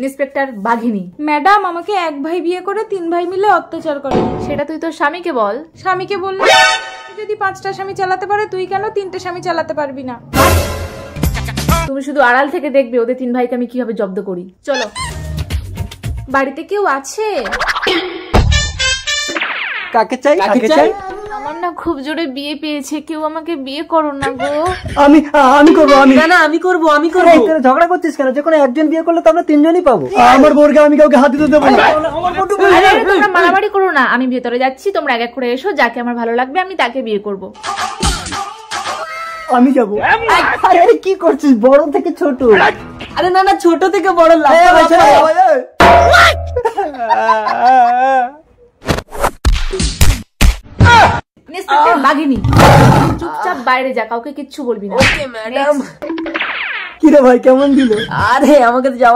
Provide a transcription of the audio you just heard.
Inspector বাঘিনী। Madam, আমাকে এক ভাই বিয়ে করে 3 ভাই মিলে অত্যাচার করে। সেটা তুই তোর স্বামীকে বল। স্বামীকে বললে যদি 5টা স্বামী চালাতে পারে, তুই কেন 3টে স্বামী চালাতে পারবি না? তুমি শুধু আড়াল থেকে দেখবে ওদের 3 ভাইকে আমি কিভাবে জব্দ করি। চলো। বাড়িতে কেউ আছে? কাকে চাই? কাকে চাই? আমার না খুব জোরে বিয়ে পেয়েছে, কেউ আমাকে বিয়ে করো না গো। আমি করব। না আমি করব। ঝগড়া করছিস কেন? যে কোনো একজন বিয়ে করলে তো আমরা 3 জনই পাবো। আমার বোরকে আমি কাউকে হাত দিতে দেবো না। আরে তোমরা মারামারি করো না, আমি ভেতরে যাচ্ছি, তোমরা এক এক করে এসো, যাকে আমার ভালো লাগবে আমি তাকে বিয়ে করব। আমি যাবো। আরে কি করছিস? বড় থেকে ছোট। আরে না ছোট থেকে বড় লাগে। ইন্সপেক্টর বাঘিনী, চুপচাপ বাইরে যা, কাউকে কিচ্ছু বলবি না। Okay madam. কি রে ভাই, কেমন দিল? আরে আমাকে তো যাওয়ার